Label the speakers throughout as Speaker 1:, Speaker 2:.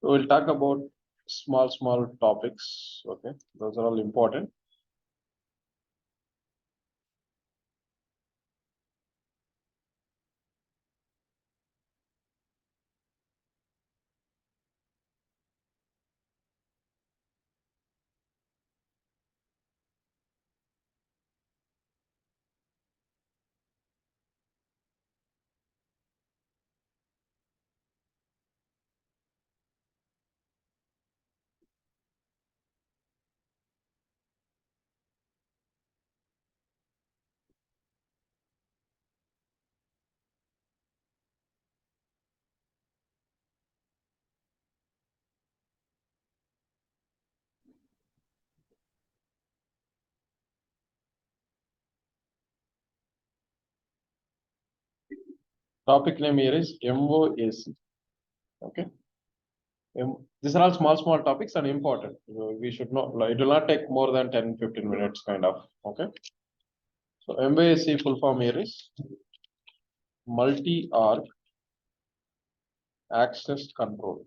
Speaker 1: We'll talk about small topics. Okay, those are all important. Topic name here is MOAC. Okay. These are all small topics and important. We should not, it will not take more than 10-15 minutes kind of. Okay. So MOAC full form here is multi-arc access control.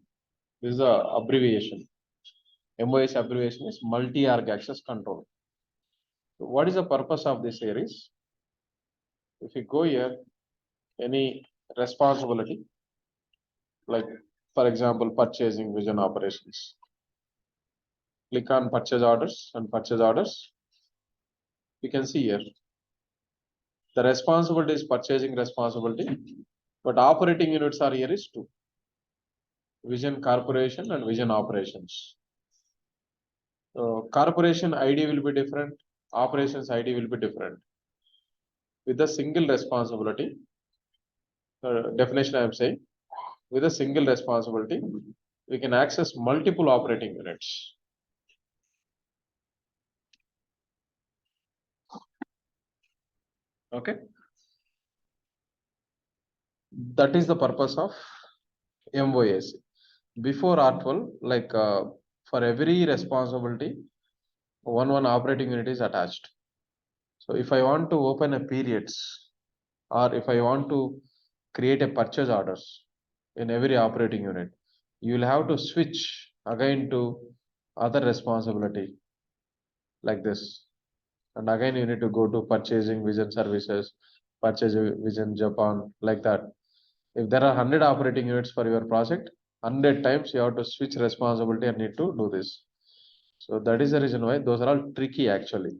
Speaker 1: This is a abbreviation. MOAC abbreviation is multi-arc access control. So what is the purpose of this series? If you go here, any responsibility, like for example, purchasing vision operations. Click on purchase orders and purchase orders. You can see here, the responsibility is purchasing responsibility, but operating units are here is two. Vision corporation and vision operations. So corporation ID will be different, operations ID will be different. With a single responsibility, definition I am saying, with a single responsibility, we can access multiple operating units. Okay. That is the purpose of MOAC. Before R12, like for every responsibility, one operating unit is attached. So if I want to open a periods, or if I want to create a purchase orders in every operating unit, you will have to switch again to other responsibility like this. And again, you need to go to purchasing vision services, purchase vision Japan, like that. If there are 100 operating units for your project, 100 times you have to switch responsibility and need to do this. So that is the reason why those are all tricky actually.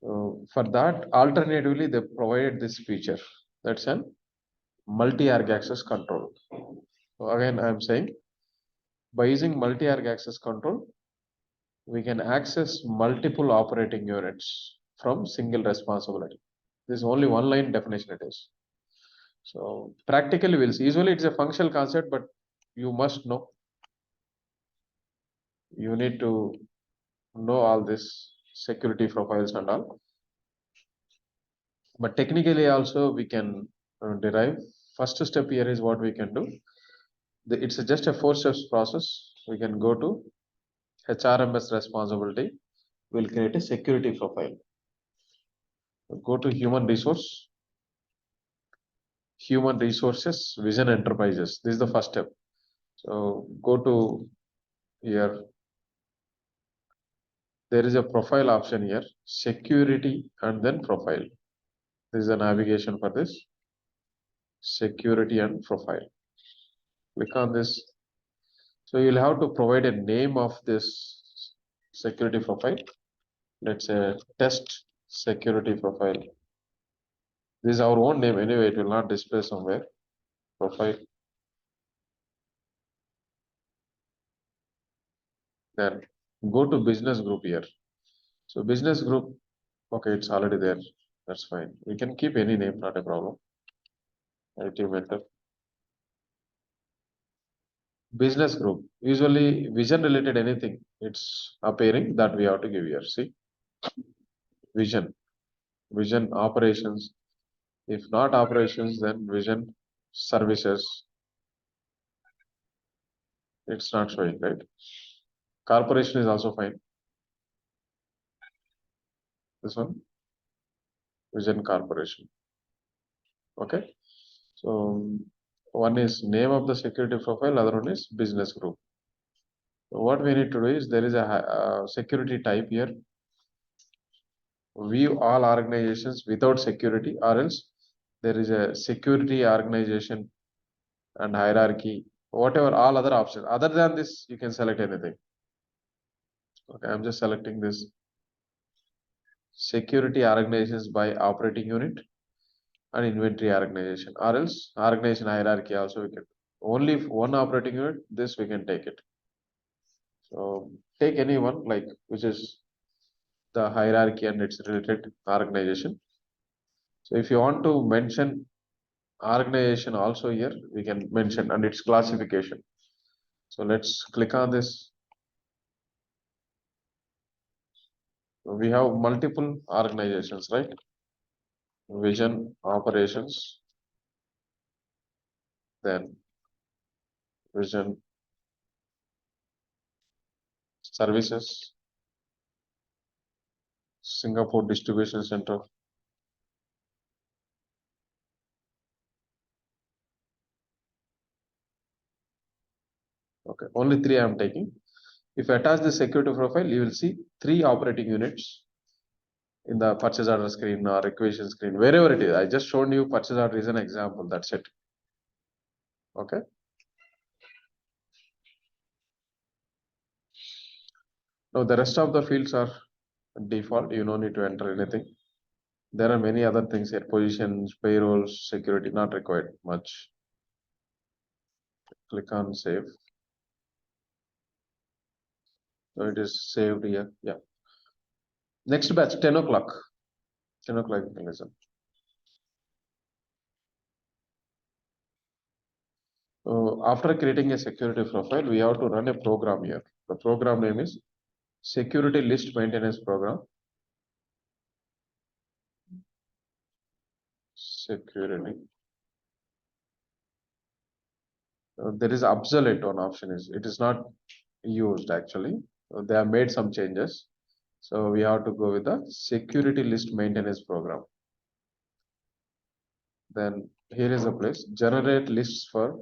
Speaker 1: For that, alternatively, they provided this feature. That's an multi-arc access control. So again, I am saying, by using multi-arc access control, we can access multiple operating units from single responsibility. This is only one line definition it is. So practically we'll see. Usually it's a functional concept, but you must know. You need to know all this security profiles and all. But technically also we can derive. First step here is what we can do. It's just a 4 steps process. We can go to HRMS responsibility. We'll create a security profile. Go to human resources, vision enterprises. This is the first step. So go to here. There is a profile option here, security and then profile. This is a navigation for this, security and profile. Click on this. So you'll have to provide a name of this security profile. Let's say test security profile. This is our own name anyway, it will not display somewhere. Profile. Then go to business group here. So business group, okay, it's already there. That's fine. We can keep any name, not a problem. IT mentor. Business group, usually vision related anything, it's appearing that we have to give here. See, vision operations. If not operations, then vision services. It's not showing, right? Corporation is also fine. This one, vision corporation. Okay. So one is name of the security profile, other one is business group. What we need to do is there is a security type here. View all organizations without security, or else there is a security organization and hierarchy, whatever all other options. Other than this, you can select anything. Okay, I'm just selecting this security organizations by operating unit and inventory organization, or else organization hierarchy also we can. Only if one operating unit, this we can take it. So take any one like which is the hierarchy and its related organization. So if you want to mention organization also here, we can mention and its classification. So let's click on this. We have multiple organizations, right? Vision, operations, then vision, services, Singapore distribution center. Okay, only three I am taking. If you attach the security profile, you will see three operating units in the purchase order screen or equation screen, wherever it is. I just shown you purchase order is an example. That's it. Okay. Now the rest of the fields are default. You don't need to enter anything. There are many other things here. Positions, payrolls, security, not required much. Click on save. So it is saved here. Yeah. Next batch, 10 o'clock. 10 o'clock you can listen. So after creating a security profile, we have to run a program here. The program name is security list maintenance program. Security. There is obsolete one option is it is not used actually. They have made some changes. So we have to go with the security list maintenance program. Then here is a place, generate lists for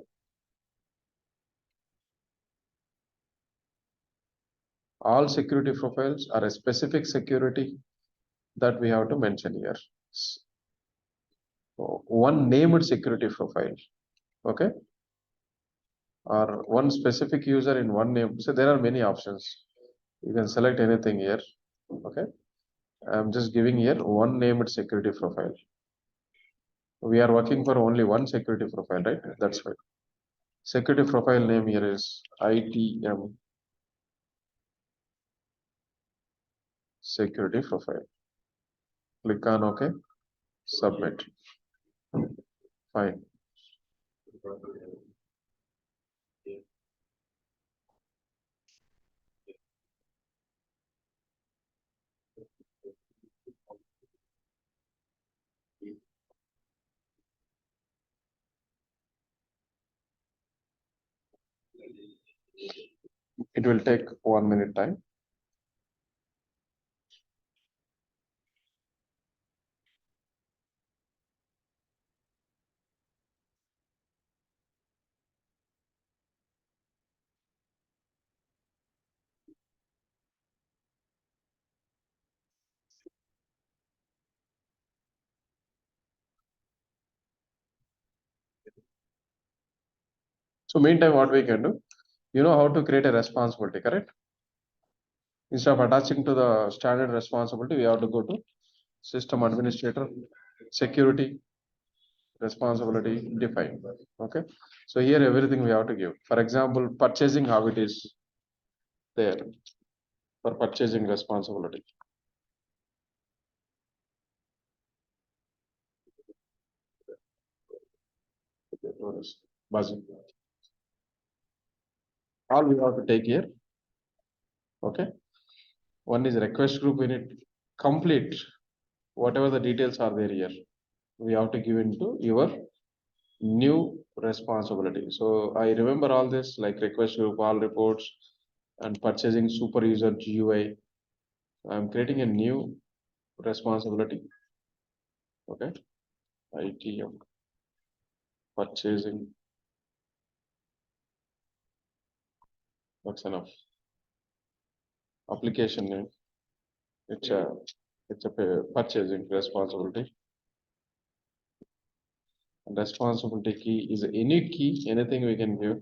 Speaker 1: all security profiles are a specific security that we have to mention here. So one named security profile, okay, or one specific user in one name. So there are many options. You can select anything here, okay. I'm just giving here one named security profile. We are working for only one security profile, right? That's right. Security profile name here is ITM security profile. Click on OK, submit. Fine. It will take 1 minute time. So meantime, what we can do, you know how to create a responsibility, correct? Instead of attaching to the standard responsibility, we have to go to system administrator, security, responsibility, define. Okay. So here everything we have to give. For example, purchasing, how it is there for purchasing responsibility. Buzzing. All we have to take here. Okay. One is request group, we need complete whatever the details are there here. We have to give into your new responsibility. So I remember all this like request group, all reports, and purchasing super user GUI. I'm creating a new responsibility. Okay. ITM purchasing. That's enough. application name. It's a purchasing responsibility. And responsibility key is any key, anything we can give.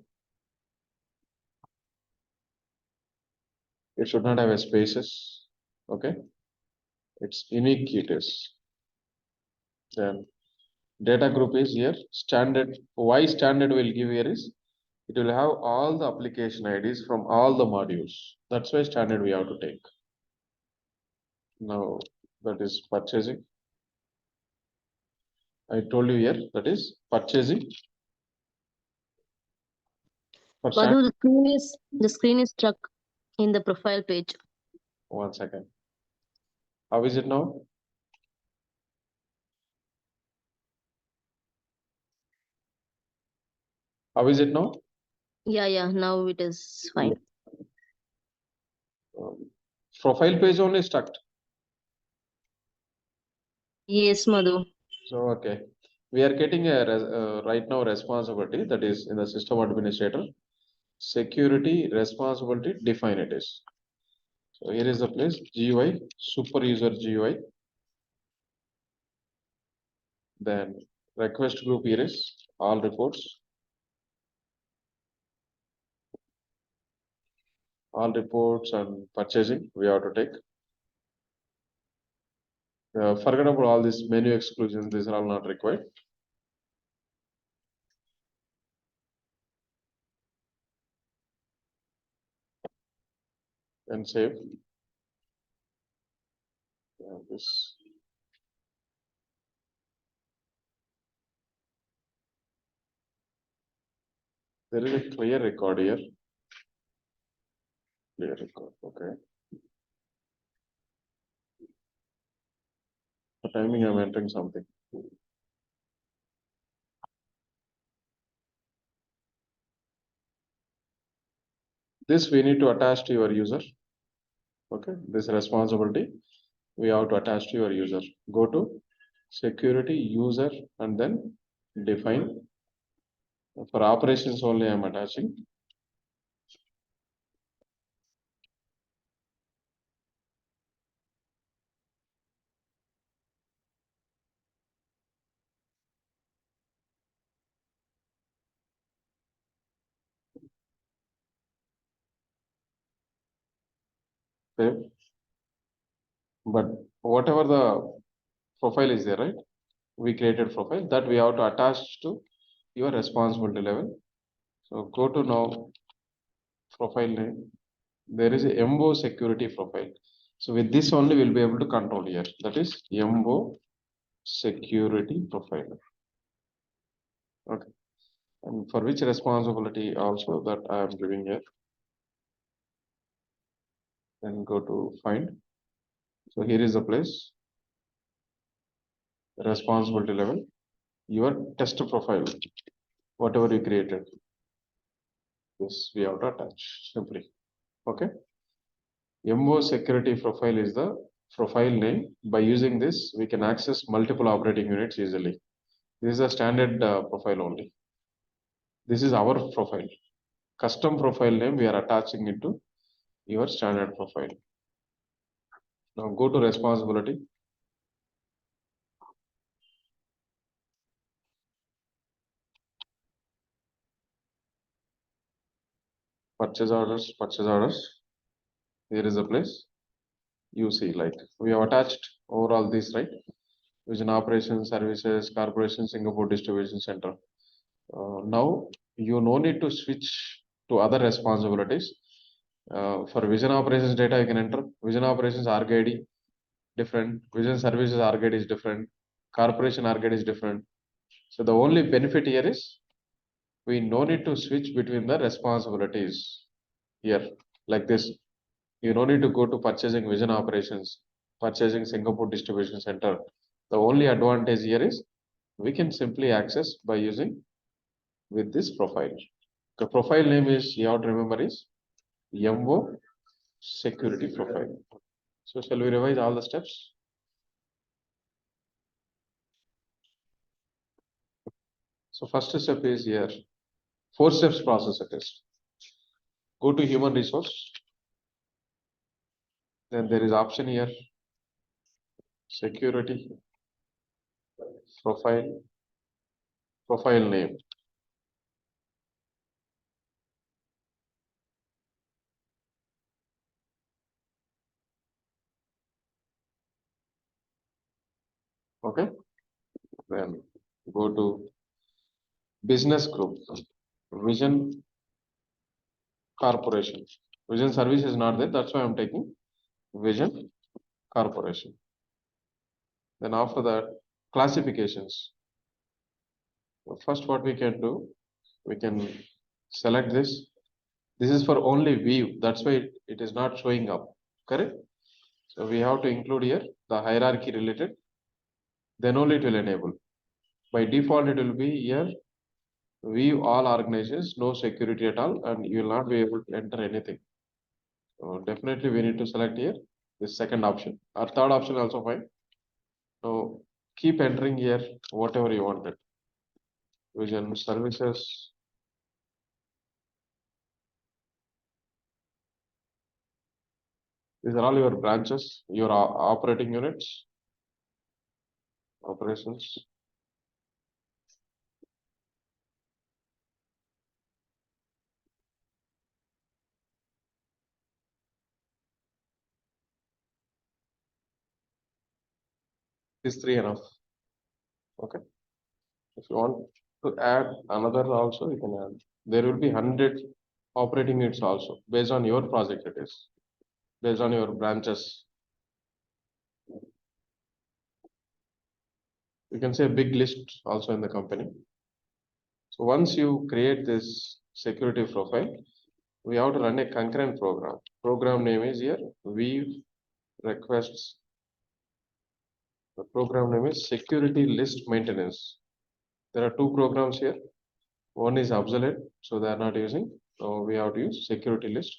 Speaker 1: It should not have a spaces. Okay. It's unique key it is. Then data group is here. Standard. Why standard will give here is it will have all the application IDs from all the modules. That's why standard we have to take. Now that is purchasing. I told you here that is purchasing.
Speaker 2: Madhu, the screen is stuck in the profile page.
Speaker 1: 1 second. How is it now? How is it now?
Speaker 2: Yeah, now it is fine.
Speaker 1: Profile page only stuck.
Speaker 2: Yes, Madhu.
Speaker 1: So okay, we are getting a right now responsibility that is in the system administrator. Security responsibility define it is. So here is the place GUI super user GUI. Then request group here is all reports. All reports and purchasing we have to take. Forget about all this menu exclusions. These are all not required. And save. This. There is a clear record here. Clear record. Okay. For timing, I'm entering something. This we need to attach to your user. Okay, this responsibility we have to attach to your user. Go to security user and then define. For operations only, I'm attaching. Save. But whatever the profile is there, right? We created profile that we have to attach to your responsibility level. So go to now profile name. There is a MO security profile. So with this only we'll be able to control here. That is MO security profile. Okay. And for which responsibility also that I am giving here. Then go to find. So here is the place. Responsibility level. Your test profile. Whatever you created. This we have to attach simply. Okay. MO security profile is the profile name. By using this, we can access multiple operating units easily. This is a standard profile only. This is our profile. Custom profile name we are attaching into your standard profile. Now go to responsibility. Purchase orders. Here is a place. You see, like we have attached overall this, right? Vision operations, services, corporation, Singapore distribution center. Now you no need to switch to other responsibilities. For vision operations data, you can enter vision operations RGID different, vision services RGID is different, corporation RGID is different. So the only benefit here is we no need to switch between the responsibilities here like this. You no need to go to purchasing vision operations, purchasing Singapore distribution center. The only advantage here is we can simply access by using with this profile. The profile name is you have to remember is MO security profile. So shall we revise all the steps? So first step is here, 4 steps process test. Go to human resource. Then there is option here, security, profile, profile name. Okay, then go to business group, vision corporation. Vision service is not there, that's why I'm taking vision corporation. Then after that, classifications. First, what we can do, we can select this. This is for only view, that's why it is not showing up, correct? So we have to include here the hierarchy related, then only it will enable. By default, it will be here, view all organizations, no security at all, and you will not be able to enter anything. So definitely we need to select here the second option, or third option also fine. So keep entering here whatever you wanted. Vision services. These are all your branches, your operating units, operations. These three enough. Okay. If you want to add another also, you can add. There will be 100 operating units also based on your project. It is based on your branches. You can say a big list also in the company. So once you create this security profile, we have to run a concurrent program. Program name is here, weave requests. The program name is security list maintenance. There are two programs here. One is obsolete, so they are not using. So we have to use security list.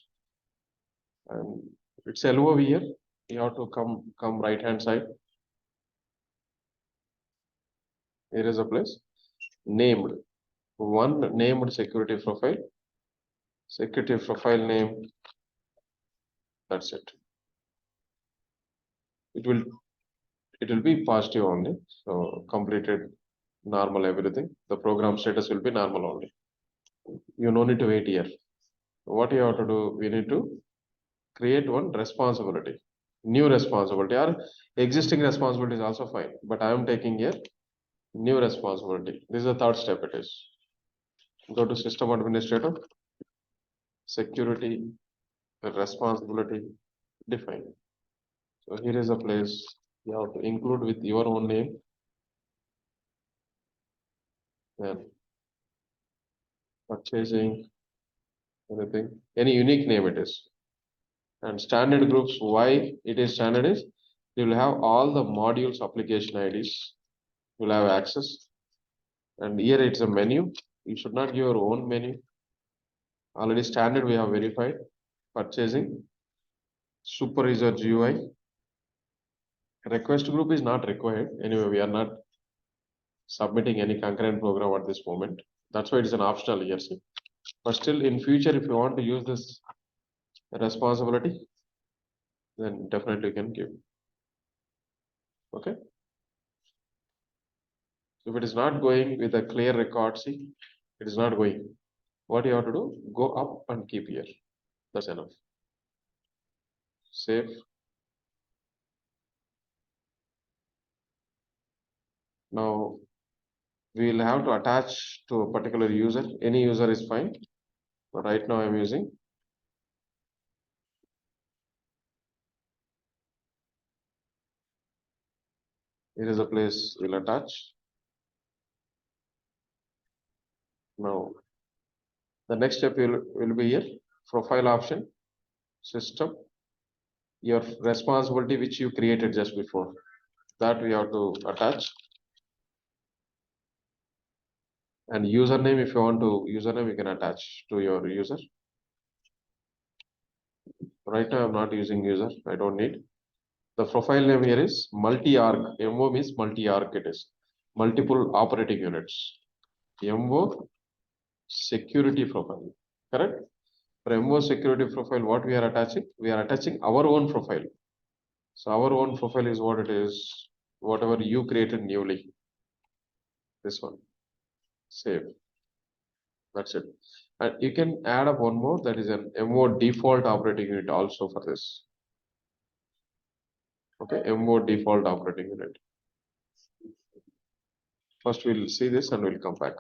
Speaker 1: And it's LOV here. You have to come right hand side. Here is a place named. One named security profile. Security profile name. That's it. It will be positive only. So completed normal everything. The program status will be normal only. You no need to wait here. What you have to do, we need to create one responsibility, new responsibility, or existing responsibility is also fine. But I am taking here new responsibility. This is the third step. It is go to system administrator, security, responsibility, define. So here is a place you have to include with your own name. Then purchasing, anything, any unique name it is. And standard groups, why it is standard is you will have all the modules application IDs, you will have access. And here it's a menu. You should not give your own menu. Already standard we have verified. Purchasing, super user GUI. Request group is not required. Anyway, we are not submitting any concurrent program at this moment. That's why it is an optional here. See. But still in future, if you want to use this responsibility, then definitely you can give. Okay. If it is not going with a clear record, see, it is not going. What you have to do, go up and keep here. That's enough. Save. Now we will have to attach to a particular user. Any user is fine. But right now I'm using. Here is a place we'll attach. Now the next step will be here. Profile option, system, your responsibility which you created just before. That we have to attach. And username, if you want to username, you can attach to your user. Right now I'm not using user, I don't need. The profile name here is multi-arc. MO means multi-arc it is. Multiple operating units. MO security profile. Correct? For MO security profile, what we are attaching? We are attaching our own profile. So our own profile is what it is, whatever you created newly. This one, save. That's it. And you can add up one more, that is an MO default operating unit also for this. Okay, MO default operating unit. First we'll see this and we'll come back.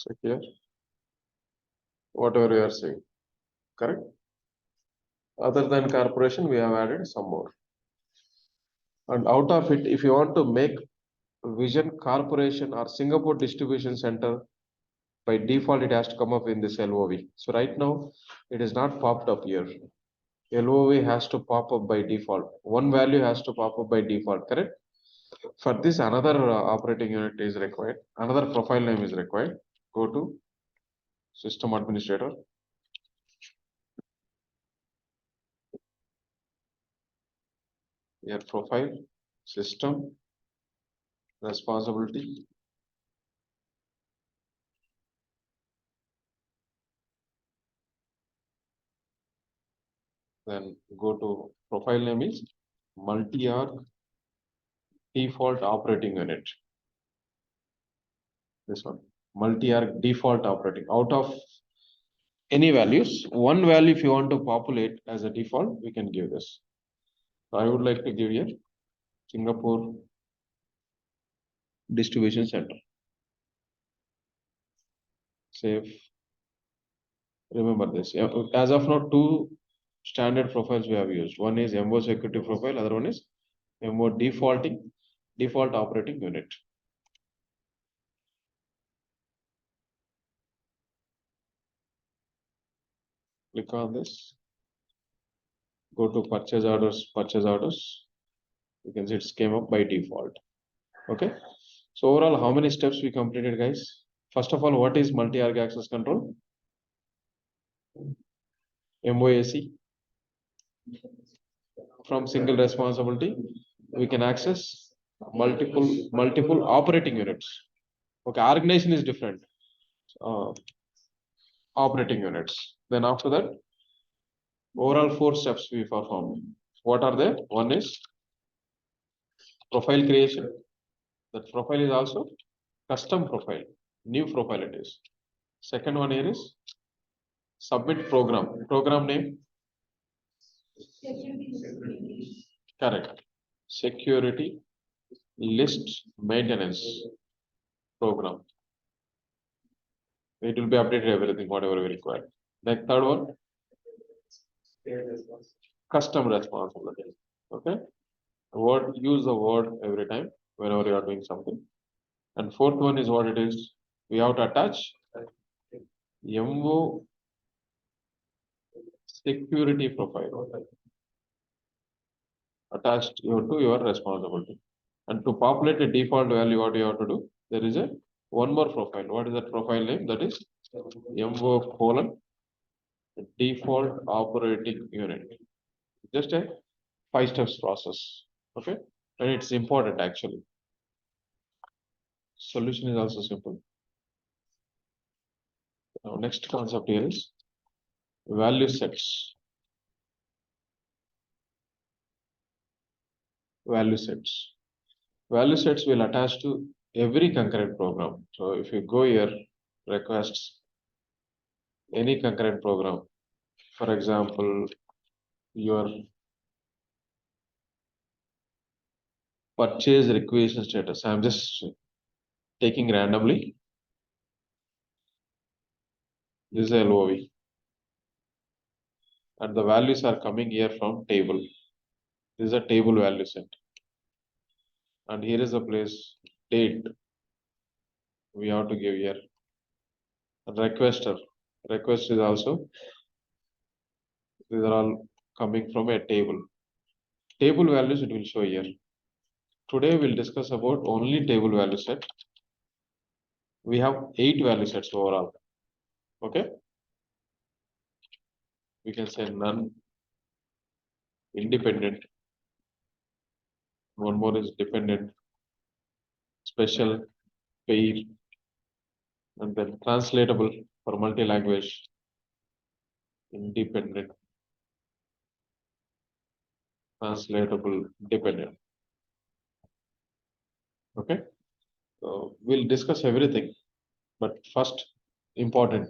Speaker 1: So here, whatever you are saying, correct? Other than corporation, we have added some more. And out of it, if you want to make Vision Corporation or Singapore Distribution Center, by default, it has to come up in this LOV. So right now, it is not popped up here. LOV has to pop up by default. One value has to pop up by default, correct? For this, another operating unit is required. Another profile name is required. Go to System Administrator. Your profile, system, responsibility. Then go to profile name is multi-arc default operating unit. This one, multi-arc default operating. Out of any values, one value if you want to populate as a default, we can give this. So I would like to give here Singapore Distribution Center. Save. Remember this. As of now, two standard profiles we have used. One is MO security profile, other one is MO default operating unit. Click on this. Go to purchase orders. You can see it came up by default. Okay. So overall, how many steps we completed, guys? First of all, what is multi-arc access control? MOAC. From single responsibility, we can access multiple operating units. Okay, organization is different. Operating units. Then after that, overall 4 steps we perform. What are they? One is profile creation. That profile is also custom profile, new profile it is. Second one here is submit program. Program name? Correct. Security list maintenance program. It will be updated everything, whatever we require. Then third one, custom responsibility. Okay. Use the word every time whenever you are doing something. And fourth one is what it is. We have to attach MO security profile attached to your responsibility. And to populate a default value, what you have to do? There is a one more profile. What is that profile name? That is MO : default operating unit. Just a 5 steps process. Okay. And it's important actually. Solution is also simple. Now, next concept here is value sets. Value sets. Value sets will attach to every concurrent program. So if you go here, requests, any concurrent program, for example, your purchase requisition status. I'm just taking randomly. This is LOV. And the values are coming here from table. This is a table value set. And here is a place date. We have to give here. Requester. Request is also. These are all coming from a table. Table values it will show here. today we'll discuss about only table value set. We have 8 value sets overall. Okay. We can say none, independent. One more is dependent, special, pair, and then translatable for multi-language, independent, translatable, dependent. Okay. So we'll discuss everything, but first important.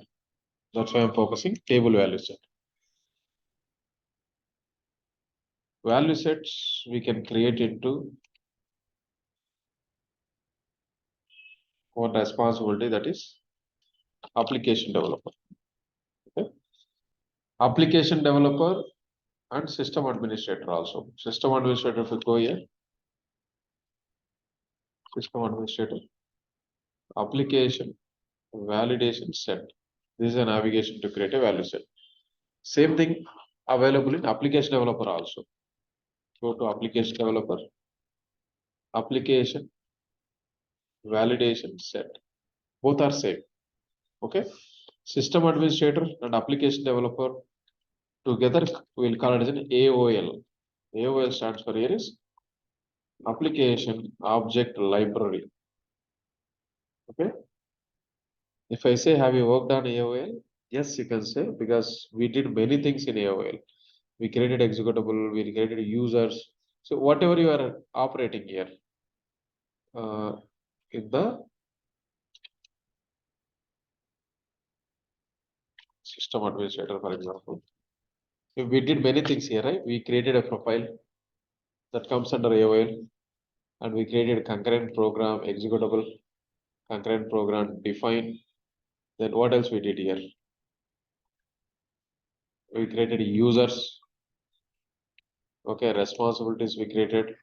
Speaker 1: That's why I'm focusing table value set. Value sets we can create into one responsibility, that is application developer. Okay. Application developer and system administrator also. System administrator, if we go here, system administrator, application, validation set. This is a navigation to create a value set. Same thing available in application developer also. Go to application developer, application, validation set. Both are same. Okay. System administrator and application developer together we'll call it as an AOL. AOL stands for here is application object library. Okay. If I say, have you worked on AOL? Yes, you can say, because we did many things in AOL. We created executable, we created users. So whatever you are operating here, in the system administrator, for example, if we did many things here, right? We created a profile that comes under AOL, and we created a concurrent program, executable, concurrent program, define. Then what else we did here? We created users. Okay, responsibilities we created.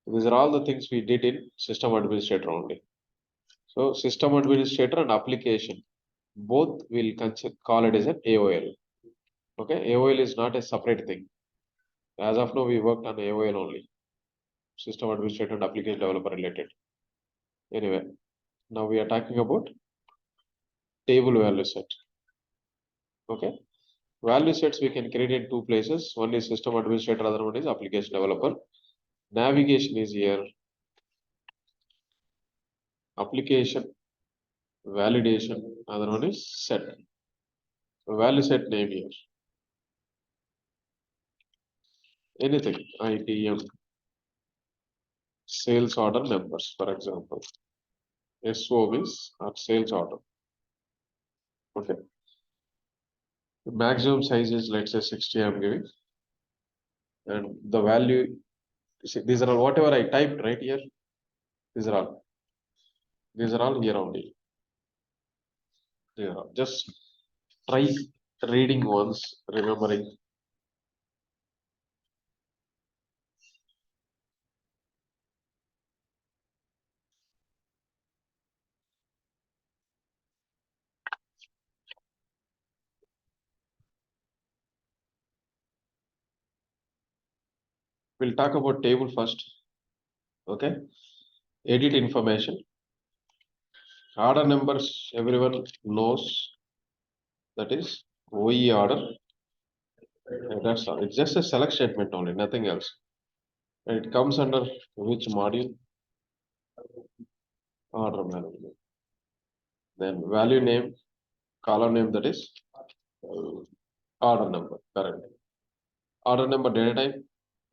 Speaker 1: These are all the things we did in system administrator only. So system administrator and application, both will call it as an AOL. Okay, AOL is not a separate thing. As of now, we worked on AOL only. System administrator and application developer related. Anyway, now we are talking about table value set. Okay. Value sets we can create in two places. One is system administrator, other one is application developer. Navigation is here. Application, validation, other one is set. Value set name here. Anything, ITM, sales order numbers, for example. SO means sales order. Okay. The maximum size is, let's say, 60 I'm giving. And the value, see, these are all whatever I typed right here. These are all here only. Yeah, just try reading once, remembering. We'll talk about table first. Okay. Edit information. Order numbers, everyone knows, that is OE order. And that's all. It's just a select statement only, nothing else. And it comes under which module? Order management. Then value name, column name, that is order number, correct. Order number data type,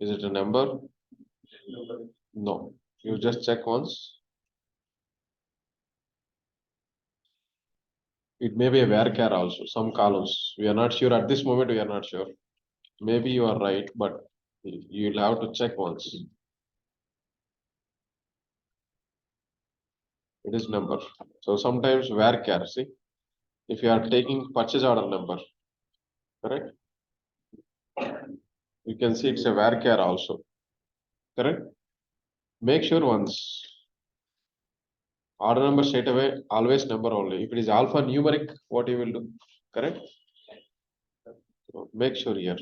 Speaker 1: is it a number? No. You just check once. It may be a varchar also, some columns. We are not sure at this moment, we are not sure. Maybe you are right, but you'll have to check once. It is number. So sometimes varchar, see, if you are taking purchase order number, correct? You can see it's a varchar also, correct? Make sure once. Order number straight away, always number only. If it is alphanumeric, what you will do, correct? So make sure here.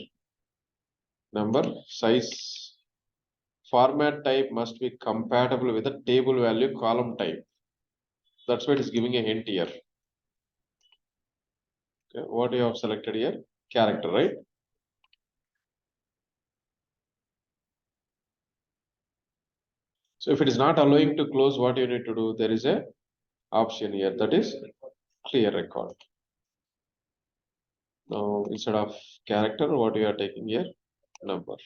Speaker 1: Number, size, format type must be compatible with the table value column type. That's why it is giving a hint here. Okay, what you have selected here? Character, right? So if it is not allowing to close, what you need to do? There is a option here, that is clear record. Now instead of character, what you are taking here? Number.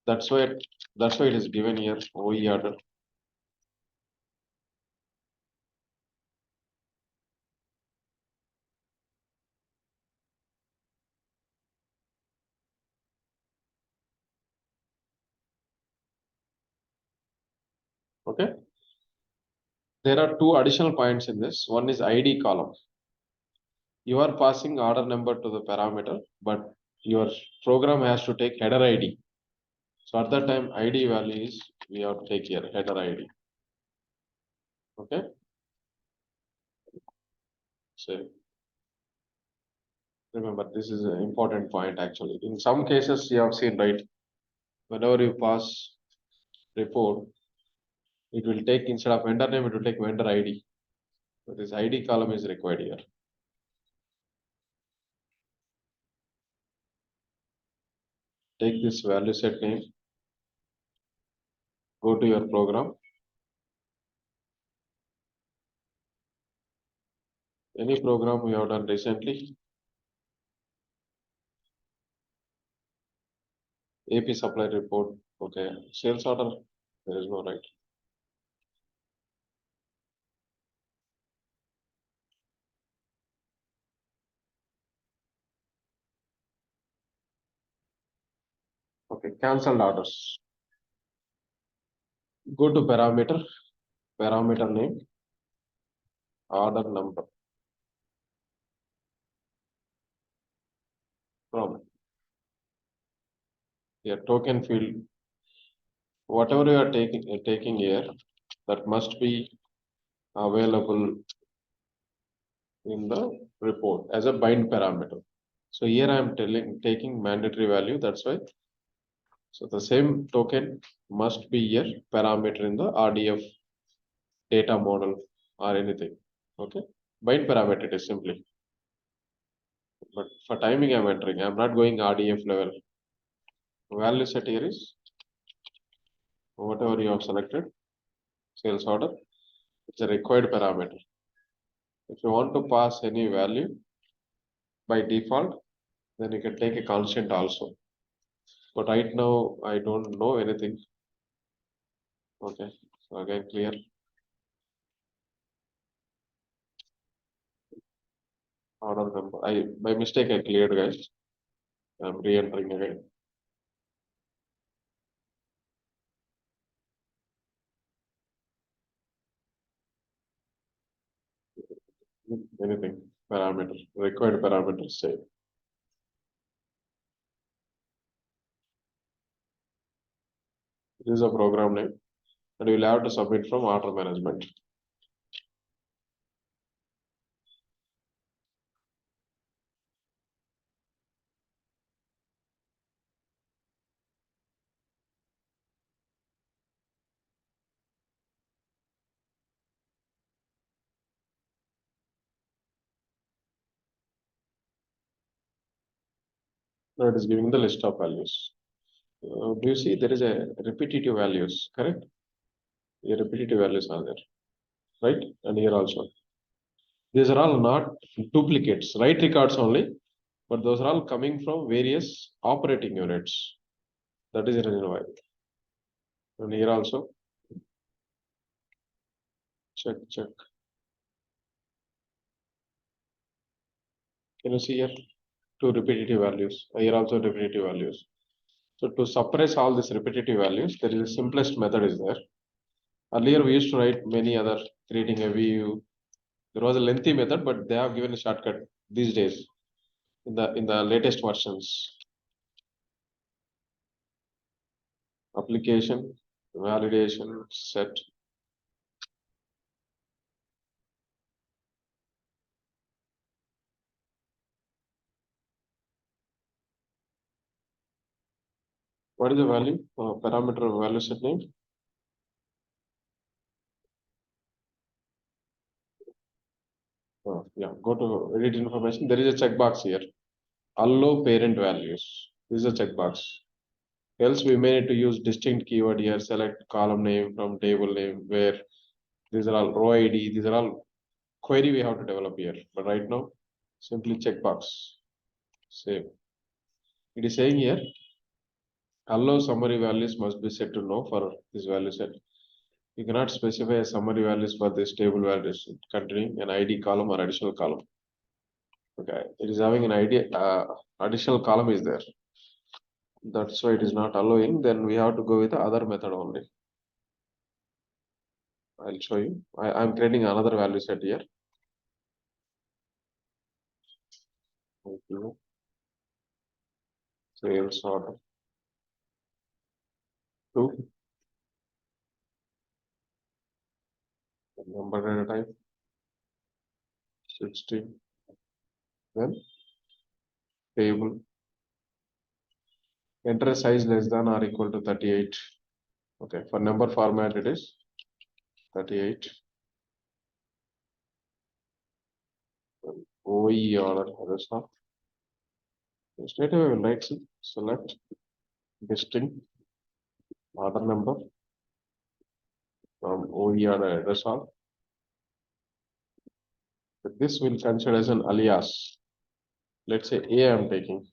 Speaker 1: That's why it is given here OE order. Okay. There are two additional points in this. One is ID column. You are passing order number to the parameter, but your program has to take header ID. So at that time, ID value is we have to take here header ID. Okay. So remember, this is an important point actually. In some cases, you have seen, right? Whenever you pass report, it will take, instead of vendor name, it will take vendor ID. So this ID column is required here. Take this value set name, go to your program. Any program we have done recently, AP supply report, okay, sales order, there is no right. Okay, cancelled orders. Go to parameter name, order number. From here, token field, whatever you are taking here, that must be available in the report as a bind parameter. So here I am taking mandatory value, that's why. So the same token must be here parameter in the RDF data model or anything. Okay, bind parameter it is simply. But for timing I'm entering, I'm not going RDF level. Value set here is whatever you have selected, sales order, it's a required parameter. If you want to pass any value by default, then you can take a constant also. But right now I don't know anything. Okay, so again clear. Order number. I by mistake I cleared, guys. I'm re-entering again. Anything parameter, required parameter save. This is a program name, and you'll have to submit from order management. Now it is giving the list of values. Do you see there is a repetitive values, correct? The repetitive values are there, right? And here also. These are all not duplicates, right records only, but those are all coming from various operating units. That is the reason why. And here also, check. Can you see here? Two repetitive values. Here also repetitive values. So to suppress all these repetitive values, there is a simplest method is there. Earlier we used to write many other, creating a view. There was a lengthy method, but they have given a shortcut these days in the latest versions. Application, validation, set. What is the value? Parameter of value set name? Yeah, go to edit information. There is a checkbox here. Allow parent values. This is a checkbox. Else we may need to use distinct keyword here, select column name from table name, where these are all row ID, these are all query we have to develop here. But right now, simply checkbox. Save. It is saying here, allow summary values must be set to no for this value set. You cannot specify a summary values for this table values containing an ID column or additional column. Okay, it is having an ID, additional column is there. That's why it is not allowing. Then we have to go with the other method only. I'll show you. I'm creating another value set here. Okay. Sales order 2, number data type 16, then table, enter size less than or equal to 38. Okay, for number format it is 38. OE order, that's not. Straight away we'll write select distinct order number from OE order address all. This will consider as an alias. Let's say A I'm taking.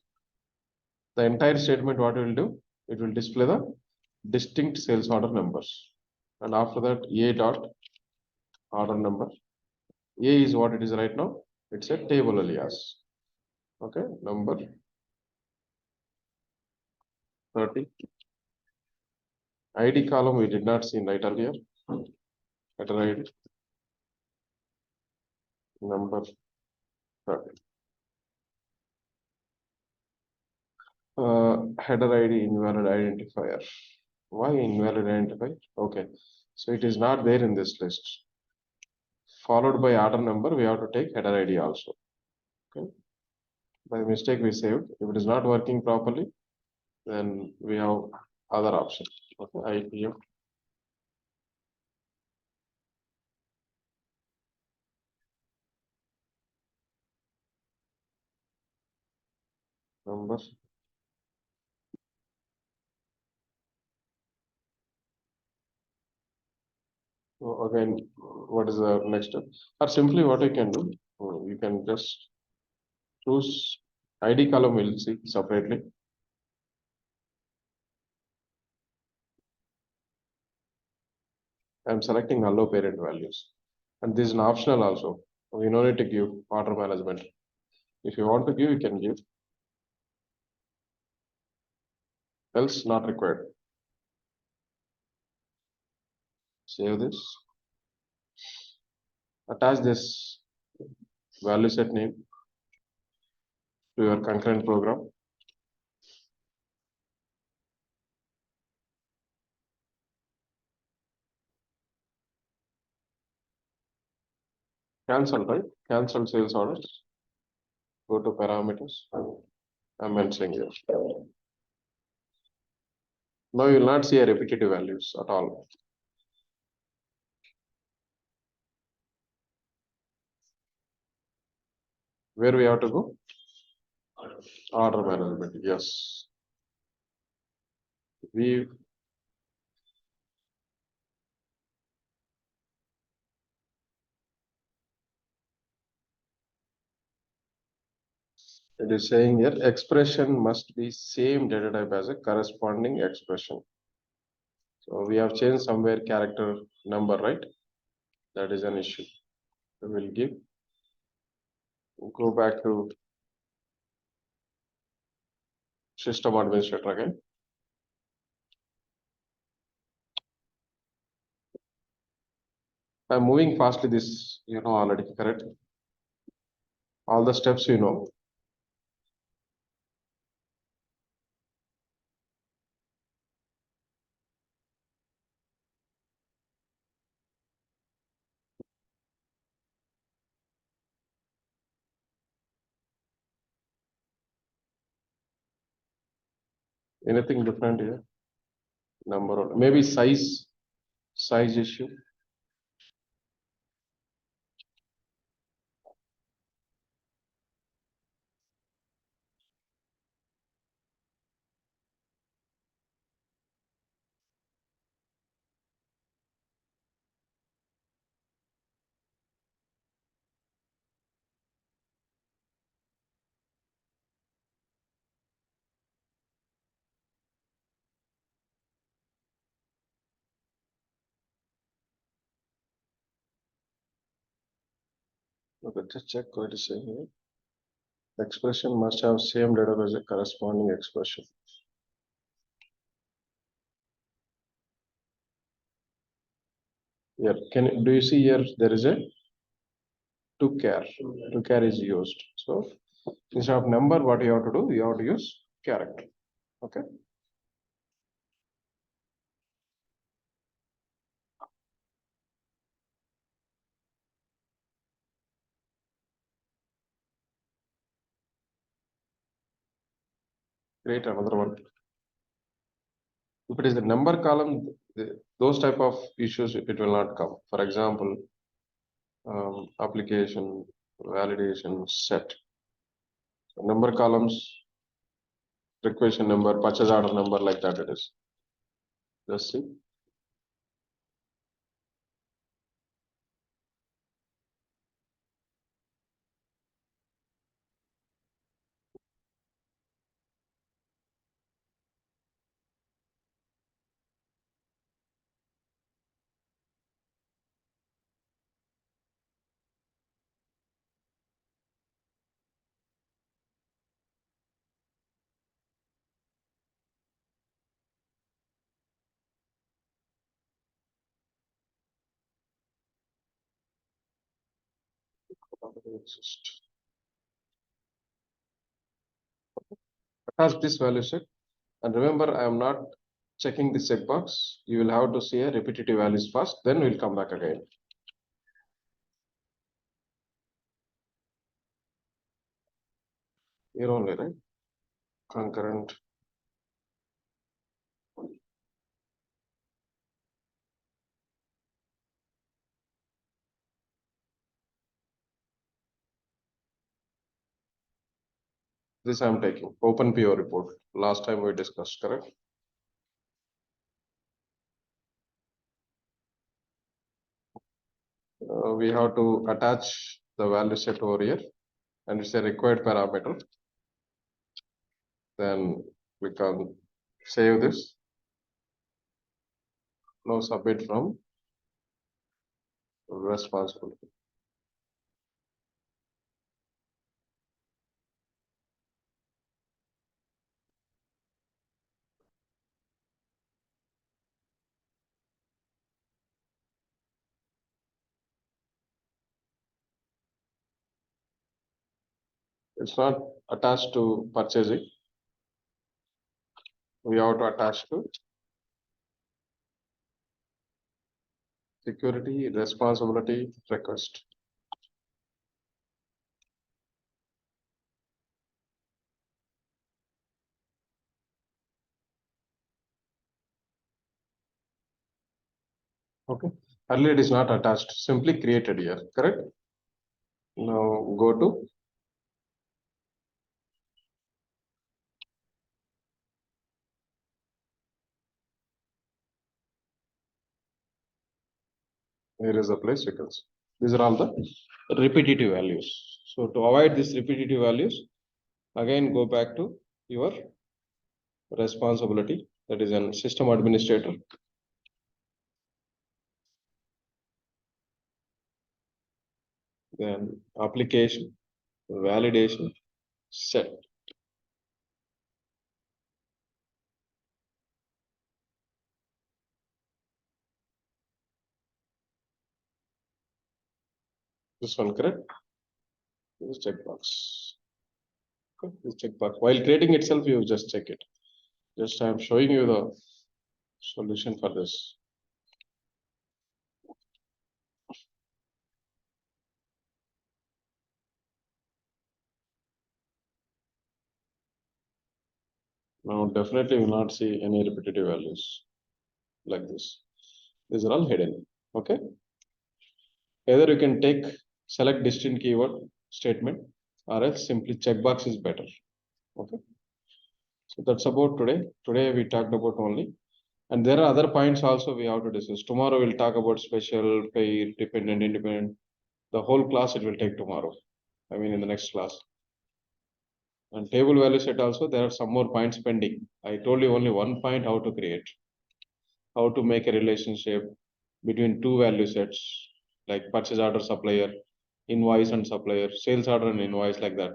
Speaker 1: The entire statement, what it will do? It will display the distinct sales order numbers. And after that, A dot order number. A is what it is right now. It's a table alias. Okay, number 30. ID column we did not see right earlier. Header ID number 30. Header ID invalid identifier. Why invalid identifier? Okay, so it is not there in this list. Followed by order number, we have to take header ID also. Okay, by mistake we saved. If it is not working properly, then we have other option. Okay, IPM number. So again, what is the next step? Or simply what you can do, you can just choose ID column, we'll see separately. I'm selecting allow parent values. And this is an optional also. We no need to give order management. If you want to give, you can give. Else not required. Save this. Attach this value set name to your concurrent program. Cancel, right? Cancel sales orders. Go to parameters. I'm mentioning here. Now you will not see a repetitive values at all. Where we have to go? Order management. Yes. We it is saying here expression must be same data type as a corresponding expression. So we have changed somewhere character number, right? That is an issue. We will give. Go back to system administrator again. I'm moving fastly. This you know already, correct? All the steps you know. Anything different here? Number or maybe size issue. Okay, just check what is saying here. Expression must have same database as a corresponding expression. Here, do you see here there is a to care is used. So instead of number, what you have to do, you have to use character. Okay. Create another one. If it is the number column, those type of issues, it will not come. For example, application, validation, set. So number columns, requisition number, purchase order number, like that it is. Just see. Attach this value set. And remember, I am not checking this checkbox. You will have to see a repetitive values first, then we'll come back again. Here only, right? Concurrent. This I am taking. Open PO report. Last time we discussed, correct? We have to attach the value set over here, and it's a required parameter. Then we can save this. Now submit from responsibility. It's not attached to purchasing. We have to attach to security, responsibility, request. Okay. Earlier it is not attached, simply created here, correct? Now go to here is the place you can see. These are all the repetitive values. So to avoid these repetitive values, again go back to your responsibility, that is an system administrator. Then application, validation, set. This one correct? This checkbox. Okay, this checkbox. While creating itself, you just check it. Just I am showing you the solution for this. Now definitely will not see any repetitive values like this. These are all hidden. Okay. Either you can take select distinct keyword statement or else simply checkbox is better. Okay. So that's about today. Today we talked about only, and there are other points also we have to discuss. Tomorrow we'll talk about special, pair, dependent, independent. The whole class it will take tomorrow. I mean in the next class. And table value set also, there are some more points pending. I told you only one point how to create, how to make a relationship between two value sets, like purchase order supplier, invoice and supplier, sales order and invoice like that.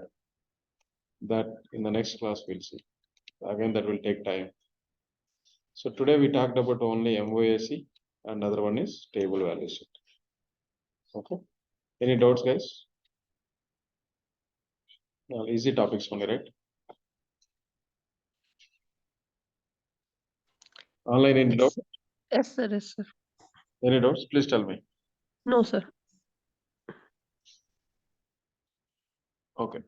Speaker 1: That in the next class we'll see. Again, that will take time. So today we talked about only MOAC and other one is table value set. Okay. Any doubts, guys? Easy topics only, right? Online any doubt?
Speaker 3: Yes, sir. Yes, sir.
Speaker 1: Any doubts? Please tell me.
Speaker 3: No, sir.
Speaker 1: Okay.